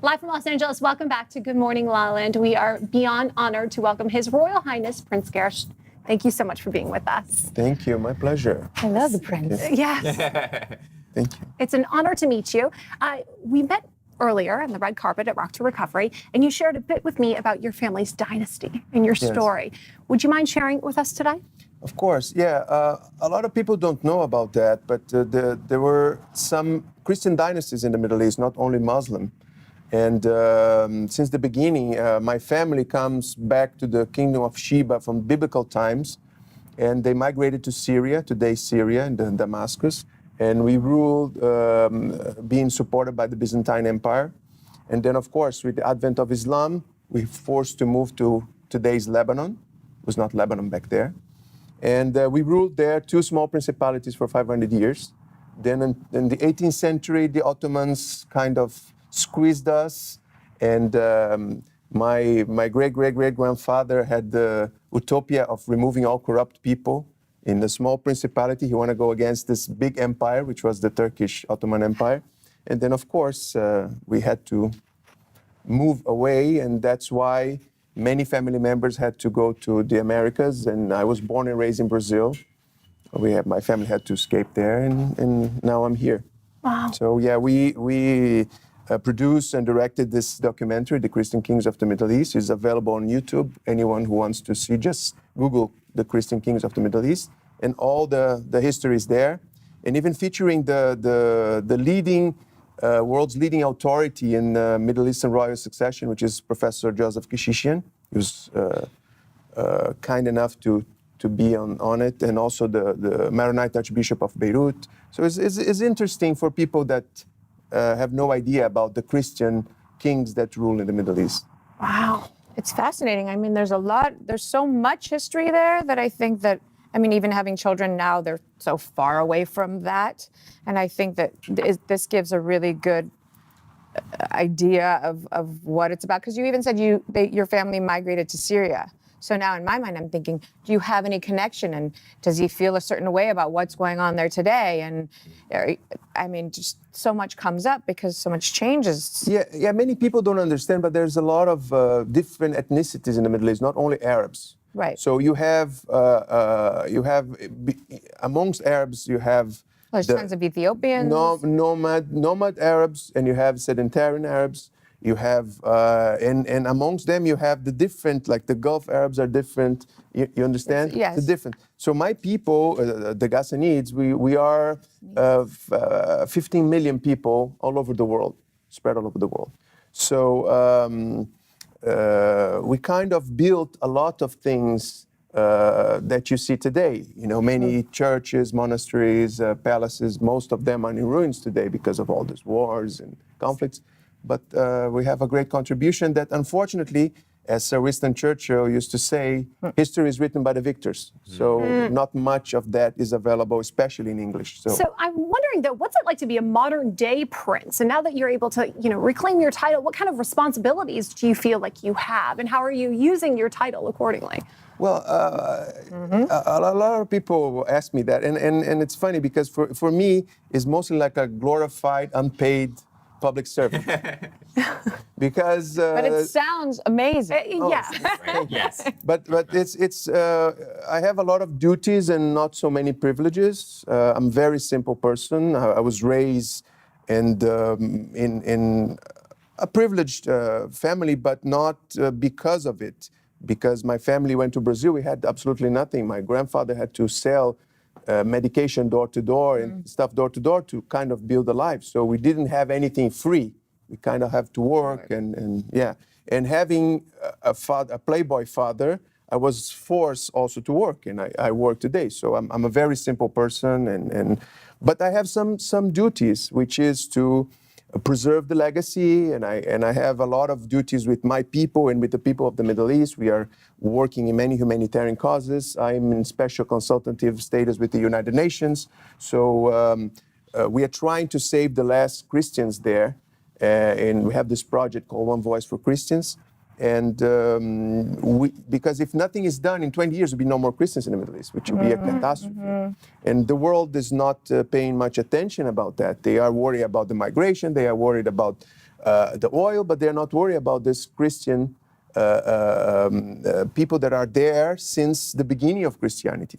Live from Los Angeles, welcome back to Good Morning La Land. We are beyond honored to welcome His Royal Highness Prince Gharios. Thank you so much for being with us. Thank you, my pleasure. I love the prince. Yes. Thank you. It's an honor to meet you. We met earlier on the red carpet at Rock to Recovery, and you shared a bit with me about your family's dynasty and your story. Would you mind sharing it with us today? Of course, yeah. A lot of people don't know about that, but there were some Christian dynasties in the Middle East, not only Muslim. And since the beginning, my family comes back to the kingdom of Sheba from biblical times, and they migrated to Syria, today's Syria, and Damascus. And we ruled, being supported by the Byzantine Empire. And then, of course, with the advent of Islam, we were forced to move to today's Lebanon. It was not Lebanon back there. And we ruled there 2 small principalities for 500 years. Then in the 18th century, the Ottomans kind of squeezed us. And my great-great-great-grandfather had the utopia of removing all corrupt people. In the small principality, he wanted to go against this big empire, which was the Turkish Ottoman Empire. And then, of course, we had to move away, and that's why many family members had to go to the Americas, and I was born and raised in Brazil. My family had to escape there, and now I'm here. Wow. So yeah, we produced and directed this documentary, The Christian Kings of the Middle East. It's available on YouTube. Anyone who wants to see, just Google The Christian Kings of the Middle East, and all the history is there, and even featuring the leading world's leading authority in Middle Eastern royal succession, which is Professor Joseph Kishishian. He was kind enough to be on it, and also the Maronite Archbishop of Beirut. So it's interesting for people that have no idea about the Christian kings that rule in the Middle East. Wow. It's fascinating. I mean, there's so much history there that I think that, even having children now, they're so far away from that. And I think that this gives a really good idea of what it's about. Because you even said your family migrated to Syria. So now in my mind, I'm thinking, do you have any connection? And does he feel a certain way about what's going on there today? And just so much comes up because so much changes. Yeah. Many people don't understand, but there's a lot of different ethnicities in the Middle East, not only Arabs. Right. So you have amongst Arabs, you have there's tons of Ethiopians. Nomad Arabs, and you have sedentarian Arabs. You have, and amongst them, you have the different, like the Gulf Arabs are different. You understand? Yes. The different. So my people, the Ghassanids, we are 15 million people all over the world, spread all over the world. So we kind of built a lot of things that you see today. Many churches, monasteries, palaces, most of them are in ruins today because of all these wars and conflicts. But we have a great contribution that, unfortunately, as Sir Winston Churchill used to say, history is written by the victors. So not much of that is available, especially in English. So I'm wondering, though, what's it like to be a modern-day prince? And now that you're able to, reclaim your title, what kind of responsibilities do you feel like you have? And how are you using your title accordingly? Well, a lot of people ask me that. And it's funny because for me, it's mostly like a glorified, unpaid public servant. Because but it sounds amazing. Yes. But it's I have a lot of duties and not so many privileges. I'm a very simple person. I was raised in a privileged family, but not because of it. Because my family went to Brazil, we had absolutely nothing. My grandfather had to sell medication door to door and stuff door to door to kind of build a life. So we didn't have anything free. We kind of have to work and having a playboy father, I was forced also to work, and I work today. So I'm a very simple person, but I have some duties, which is to preserve the legacy, and I have a lot of duties with my people and with the people of the Middle East. We are working in many humanitarian causes. I'm in special consultative status with the United Nations. So we are trying to save the last Christians there, and we have this project called One Voice for Christians. And because if nothing is done in 20 years, there'll be no more Christians in the Middle East, which would be a catastrophe. And the world is not paying much attention about that. They are worried about the migration. They are worried about the oil, but they're not worried about this Christian people that are there since the beginning of Christianity.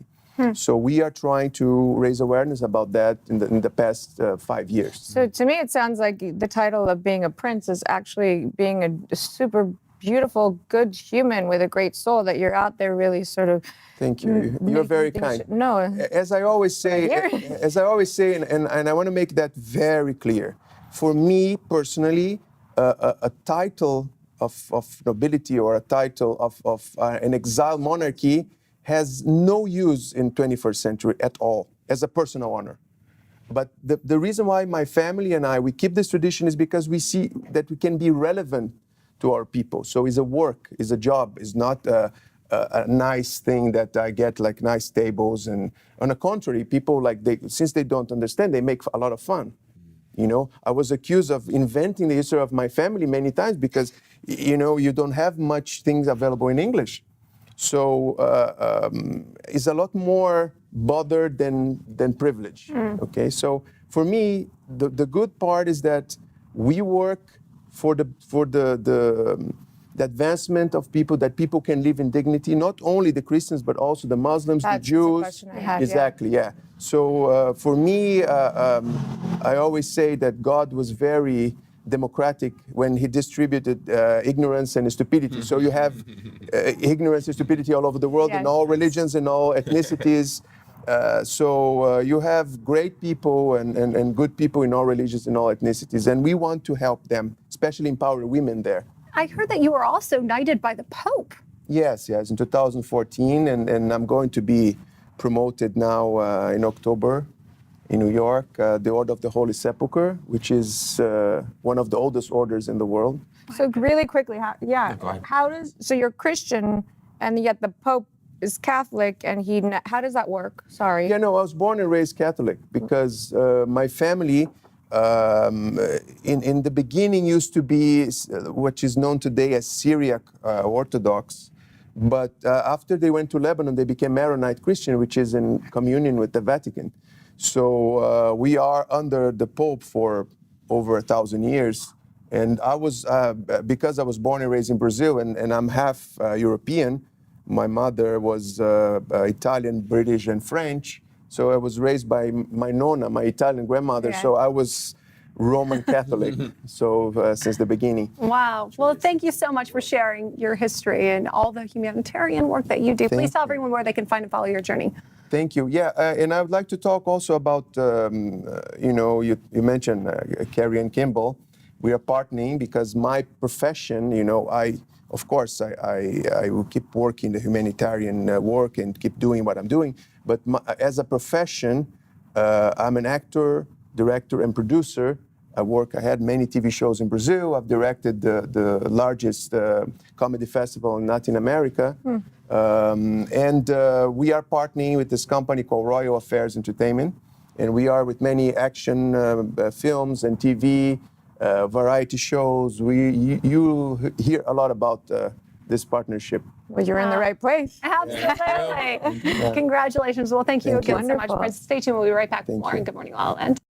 So we are trying to raise awareness about that in the past 5 years. So to me, it sounds like the title of being a prince is actually being a super beautiful, good human with a great soul, that you're out there really sort of. Thank you. You're very kind. No. As I always say, and I want to make that very clear. For me personally, a title of nobility or a title of an exiled monarchy has no use in 21st century at all as a personal honor. But the reason why my family and we keep this tradition is because we see that we can be relevant to our people. So it's a work, it's a job, it's not a nice thing that I get like nice tables. And on the contrary, people since they don't understand, they make a lot of fun. You know, I was accused of inventing the history of my family many times because, you know, you don't have much things available in English. So it's a lot more bother than privilege. Okay, so for me, the good part is that we work for the advancement of people, that people can live in dignity, not only the Christians, but also the Muslims, That's the Jews. the question I had, Exactly, yeah. So for me, I always say that God was very democratic when he distributed ignorance and stupidity. So you have ignorance and stupidity all over the world, in all religions and all ethnicities. So you have great people and good people in all religions and all ethnicities, and we want to help them, especially empower women there. I heard that you were also knighted by the Pope. Yes, in 2014, and I'm going to be promoted now in October in New York, the Order of the Holy Sepulchre, which is one of the oldest orders in the world. So really quickly, go ahead. so you're Christian, and yet the Pope is Catholic, and how does that work? Sorry. Yeah, no, I was born and raised Catholic because my family in the beginning used to be what is known today as Syriac Orthodox. But after they went to Lebanon, they became Maronite Christian, which is in communion with the Vatican. So we are under the Pope for over 1,000 years. And I was, because I was born and raised in Brazil, and I'm half European, my mother was Italian, British, and French. So I was raised by my nonna, my Italian grandmother. Yeah. So I was Roman Catholic, since the beginning. Wow. Well, thank you so much for sharing your history and all the humanitarian work that you do. Please tell everyone where they can find and follow your journey. Thank you. Yeah, and I would like to talk also about, you mentioned Carrie and Kimball. We are partnering because my profession, I will keep working the humanitarian work and keep doing what I'm doing. But as a profession, I'm an actor, director, and producer. I had many TV shows in Brazil. I've directed the largest comedy festival in Latin America. And we are partnering with this company called Royal Affairs Entertainment. And we are with many action films and TV, variety shows. You hear a lot about this partnership. Well, you're in the right place. Absolutely. Congratulations. Well, thank you again so much, Wonderful. Prince. Stay tuned. We'll be right back with Thank more you. in Good Morning All.